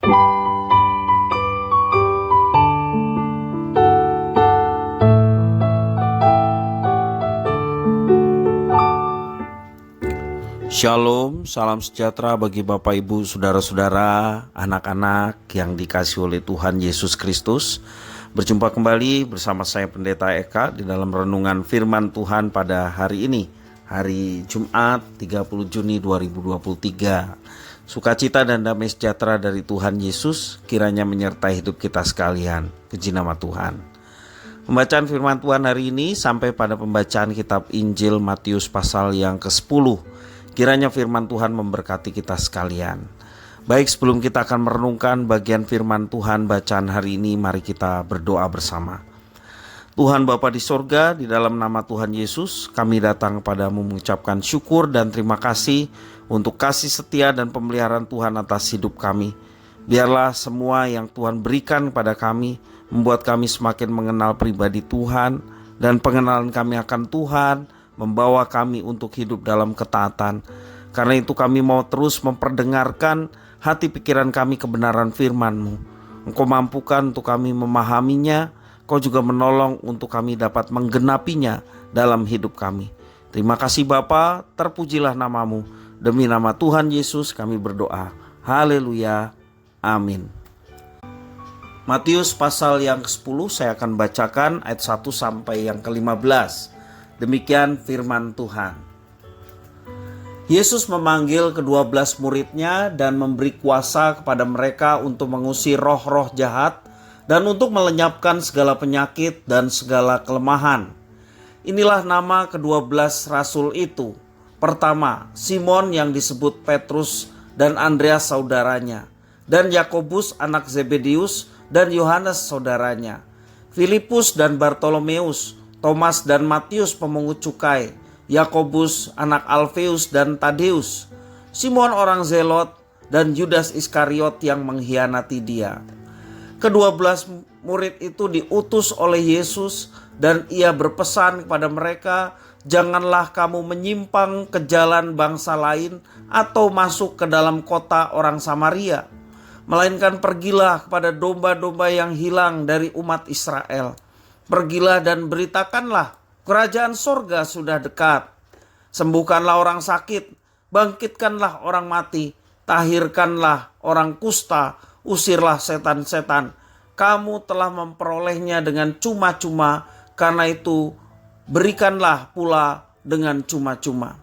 Shalom, salam sejahtera bagi Bapak Ibu, saudara-saudara, anak-anak yang dikasihi oleh Tuhan Yesus Kristus. Berjumpa kembali bersama saya Pendeta Eka di dalam renungan firman Tuhan pada hari ini, hari Jumat 30 Juni 2023. Sukacita dan damai sejahtera dari Tuhan Yesus kiranya menyertai hidup kita sekalian. Puji nama Tuhan. Pembacaan firman Tuhan hari ini sampai pada pembacaan kitab Injil Matius pasal yang ke-10. Kiranya firman Tuhan memberkati kita sekalian. Baik, sebelum kita akan merenungkan bagian firman Tuhan bacaan hari ini, mari kita berdoa bersama. Tuhan Bapa di sorga, di dalam nama Tuhan Yesus, kami datang kepadamu mengucapkan syukur dan terima kasih untuk kasih setia dan pemeliharaan Tuhan atas hidup kami. Biarlah semua yang Tuhan berikan kepada kami membuat kami semakin mengenal pribadi Tuhan, dan pengenalan kami akan Tuhan membawa kami untuk hidup dalam ketaatan. Karena itu kami mau terus memperdengarkan hati pikiran kami kebenaran firman-Mu. Engkau mampukan untuk kami memahaminya, Kau juga menolong untuk kami dapat menggenapinya dalam hidup kami. Terima kasih Bapa, terpujilah nama-Mu. Demi nama Tuhan Yesus kami berdoa. Haleluya, amin. Matius pasal yang ke-10 saya akan bacakan ayat 1 sampai yang ke-15. Demikian firman Tuhan. Yesus memanggil ke-12 muridnya dan memberi kuasa kepada mereka untuk mengusir roh-roh jahat dan untuk melenyapkan segala penyakit dan segala kelemahan. Inilah nama ke-12 rasul itu. Pertama, Simon yang disebut Petrus dan Andreas saudaranya, dan Yakobus anak Zebedeus dan Yohanes saudaranya, Filipus dan Bartolomeus, Thomas dan Matius pemungut cukai, Yakobus anak Alfeus dan Tadeus, Simon orang Zelot, dan Yudas Iskariot yang mengkhianati dia. Ke-12 murid itu diutus oleh Yesus dan ia berpesan kepada mereka, janganlah kamu menyimpang ke jalan bangsa lain atau masuk ke dalam kota orang Samaria, melainkan pergilah kepada domba-domba yang hilang dari umat Israel. Pergilah dan beritakanlah, kerajaan sorga sudah dekat. Sembuhkanlah orang sakit, bangkitkanlah orang mati, tahirkanlah orang kusta, usirlah setan-setan. Kamu telah memperolehnya dengan cuma-cuma, karena itu berikanlah pula dengan cuma-cuma.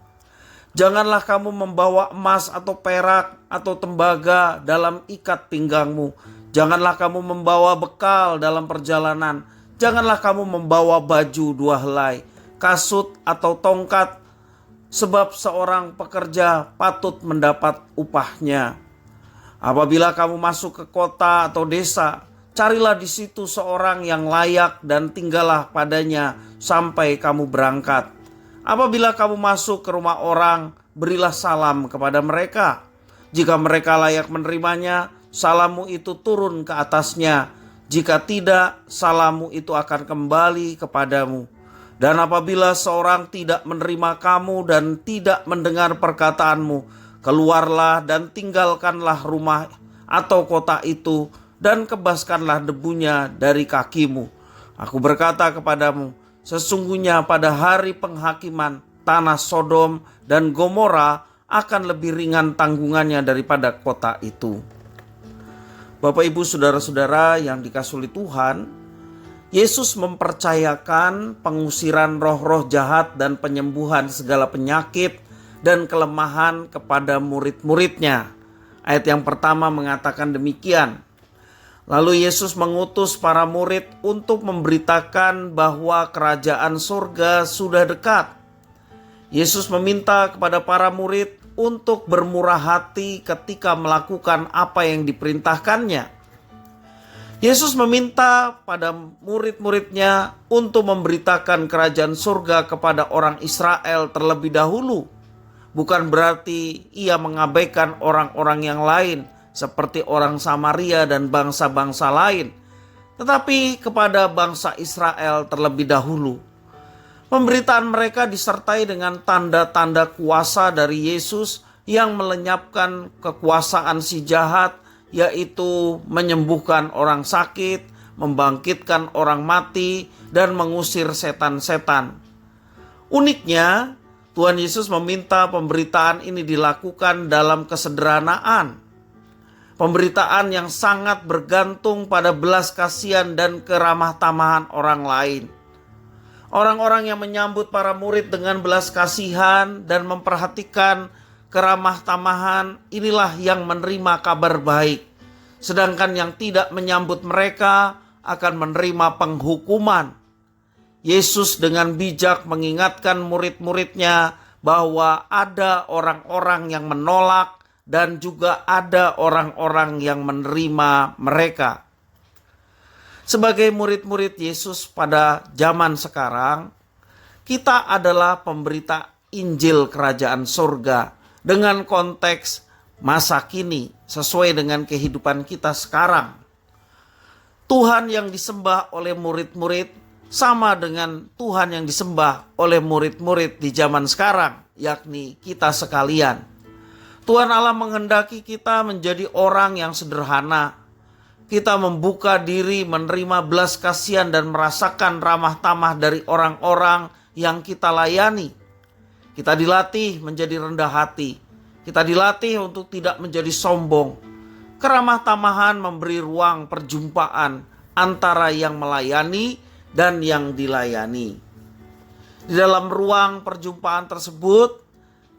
Janganlah kamu membawa emas atau perak atau tembaga dalam ikat pinggangmu. Janganlah kamu membawa bekal dalam perjalanan. Janganlah kamu membawa baju 2 helai, kasut atau tongkat, sebab seorang pekerja patut mendapat upahnya. Apabila kamu masuk ke kota atau desa, carilah di situ seorang yang layak dan tinggallah padanya sampai kamu berangkat. Apabila kamu masuk ke rumah orang, berilah salam kepada mereka. Jika mereka layak menerimanya, salammu itu turun ke atasnya. Jika tidak, salammu itu akan kembali kepadamu. Dan apabila seorang tidak menerima kamu dan tidak mendengar perkataanmu, keluarlah dan tinggalkanlah rumah atau kota itu dan kebaskanlah debunya dari kakimu. Aku berkata kepadamu, sesungguhnya pada hari penghakiman tanah Sodom dan Gomora akan lebih ringan tanggungannya daripada kota itu. Bapak Ibu saudara-saudara yang dikasihi oleh Tuhan, Yesus mempercayakan pengusiran roh-roh jahat dan penyembuhan segala penyakit dan kelemahan kepada murid-muridnya. Ayat yang pertama mengatakan demikian. Lalu Yesus mengutus para murid untuk memberitakan bahwa kerajaan surga sudah dekat. Yesus meminta kepada para murid untuk bermurah hati ketika melakukan apa yang diperintahkannya. Yesus meminta pada murid-muridnya untuk memberitakan kerajaan surga kepada orang Israel terlebih dahulu. Bukan berarti ia mengabaikan orang-orang yang lain seperti orang Samaria dan bangsa-bangsa lain, tetapi kepada bangsa Israel terlebih dahulu. Pemberitaan mereka disertai dengan tanda-tanda kuasa dari Yesus yang melenyapkan kekuasaan si jahat yaitu menyembuhkan orang sakit, membangkitkan orang mati, dan mengusir setan-setan. Uniknya, Tuhan Yesus meminta pemberitaan ini dilakukan dalam kesederhanaan. Pemberitaan yang sangat bergantung pada belas kasihan dan keramah tamahan orang lain. Orang-orang yang menyambut para murid dengan belas kasihan dan memperhatikan keramah tamahan, inilah yang menerima kabar baik. Sedangkan yang tidak menyambut mereka akan menerima penghukuman. Yesus dengan bijak mengingatkan murid-muridnya bahwa ada orang-orang yang menolak dan juga ada orang-orang yang menerima mereka. Sebagai murid-murid Yesus pada zaman sekarang, kita adalah pemberita Injil Kerajaan Surga dengan konteks masa kini sesuai dengan kehidupan kita sekarang. Tuhan yang disembah oleh murid-murid sama dengan Tuhan yang disembah oleh murid-murid di zaman sekarang, yakni kita sekalian. Tuhan Allah menghendaki kita menjadi orang yang sederhana. Kita membuka diri menerima belas kasihan dan merasakan ramah tamah dari orang-orang yang kita layani. Kita dilatih menjadi rendah hati. Kita dilatih untuk tidak menjadi sombong. Keramah tamahan memberi ruang perjumpaan antara yang melayani dan yang dilayani. Di dalam ruang perjumpaan tersebut,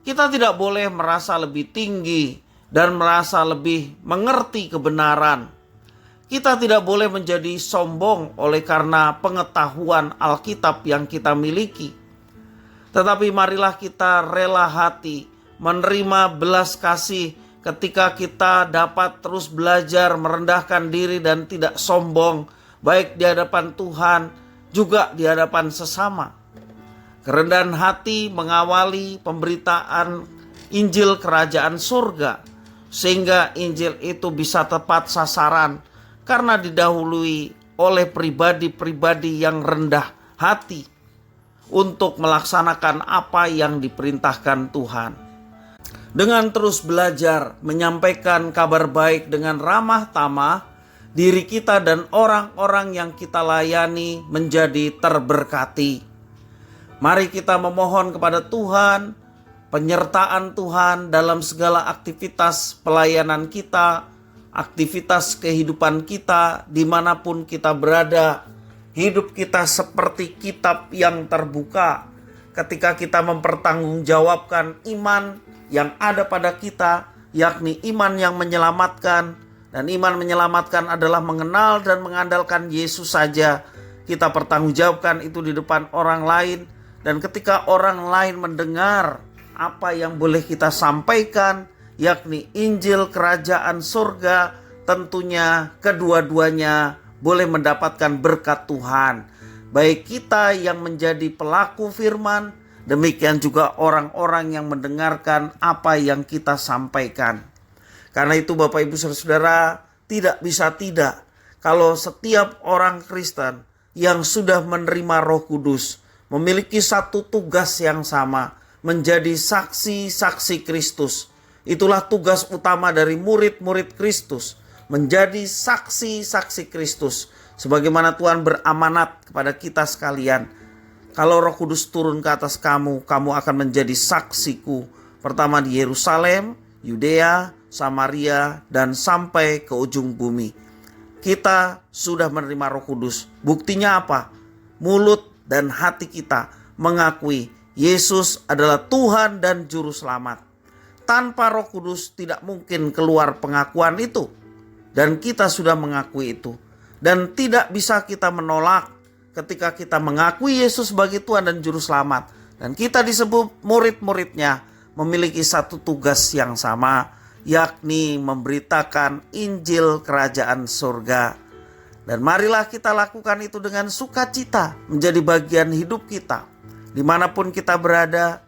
kita tidak boleh merasa lebih tinggi dan merasa lebih mengerti kebenaran. Kita tidak boleh menjadi sombong oleh karena pengetahuan Alkitab yang kita miliki. Tetapi marilah kita rela hati menerima belas kasih ketika kita dapat terus belajar merendahkan diri dan tidak sombong, baik di hadapan Tuhan juga di hadapan sesama. Kerendahan hati mengawali pemberitaan Injil Kerajaan Surga, sehingga Injil itu bisa tepat sasaran karena didahului oleh pribadi-pribadi yang rendah hati untuk melaksanakan apa yang diperintahkan Tuhan. Dengan terus belajar menyampaikan kabar baik dengan ramah tamah, diri kita dan orang-orang yang kita layani menjadi terberkati. Mari kita memohon kepada Tuhan, penyertaan Tuhan dalam segala aktivitas pelayanan kita, aktivitas kehidupan kita dimanapun kita berada. Hidup kita seperti kitab yang terbuka ketika kita mempertanggungjawabkan iman yang ada pada kita, yakni iman yang menyelamatkan. Dan iman menyelamatkan adalah mengenal dan mengandalkan Yesus saja. Kita pertanggungjawabkan itu di depan orang lain. Dan ketika orang lain mendengar apa yang boleh kita sampaikan, yakni Injil Kerajaan Surga, tentunya kedua-duanya boleh mendapatkan berkat Tuhan. Baik kita yang menjadi pelaku firman, demikian juga orang-orang yang mendengarkan apa yang kita sampaikan. Karena itu Bapak Ibu Saudara, tidak bisa tidak kalau setiap orang Kristen yang sudah menerima Roh Kudus memiliki satu tugas yang sama, menjadi saksi-saksi Kristus. Itulah tugas utama dari murid-murid Kristus, menjadi saksi-saksi Kristus. Sebagaimana Tuhan beramanat kepada kita sekalian, kalau Roh Kudus turun ke atas kamu, kamu akan menjadi saksiku. Pertama di Yerusalem, Yudea, Samaria, dan sampai ke ujung bumi. Kita sudah menerima Roh Kudus. Buktinya apa? Mulut dan hati kita mengakui Yesus adalah Tuhan dan Juru Selamat. Tanpa Roh Kudus tidak mungkin keluar pengakuan itu. Dan kita sudah mengakui itu. Dan tidak bisa kita menolak ketika kita mengakui Yesus sebagai Tuhan dan Juru Selamat. Dan kita disebut murid-muridnya memiliki satu tugas yang sama, yakni memberitakan Injil Kerajaan Surga. Dan marilah kita lakukan itu dengan sukacita, menjadi bagian hidup kita. Dimanapun kita berada,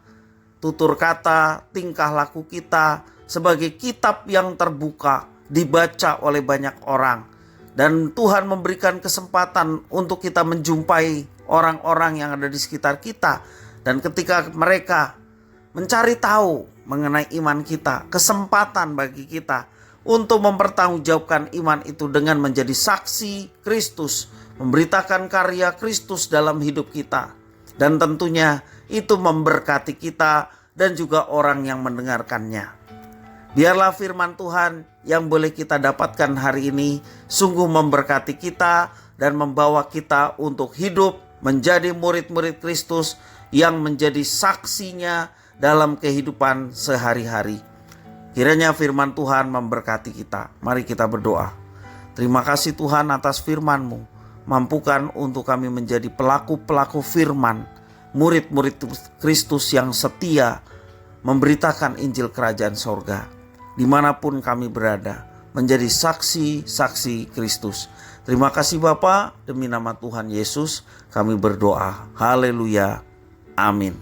tutur kata, tingkah laku kita sebagai kitab yang terbuka, dibaca oleh banyak orang. Dan Tuhan memberikan kesempatan untuk kita menjumpai orang-orang yang ada di sekitar kita. Dan ketika mereka mencari tahu mengenai iman kita, kesempatan bagi kita untuk mempertanggungjawabkan iman itu dengan menjadi saksi Kristus, memberitakan karya Kristus dalam hidup kita. Dan tentunya itu memberkati kita dan juga orang yang mendengarkannya. Biarlah firman Tuhan yang boleh kita dapatkan hari ini sungguh memberkati kita dan membawa kita untuk hidup menjadi murid-murid Kristus yang menjadi saksinya dalam kehidupan sehari-hari. Kiranya firman Tuhan memberkati kita. Mari kita berdoa. Terima kasih Tuhan atas firman-Mu. Mampukan untuk kami menjadi pelaku-pelaku firman, murid-murid Kristus yang setia memberitakan Injil Kerajaan Sorga dimanapun kami berada, menjadi saksi-saksi Kristus. Terima kasih Bapa, demi nama Tuhan Yesus kami berdoa. Haleluya. Amin.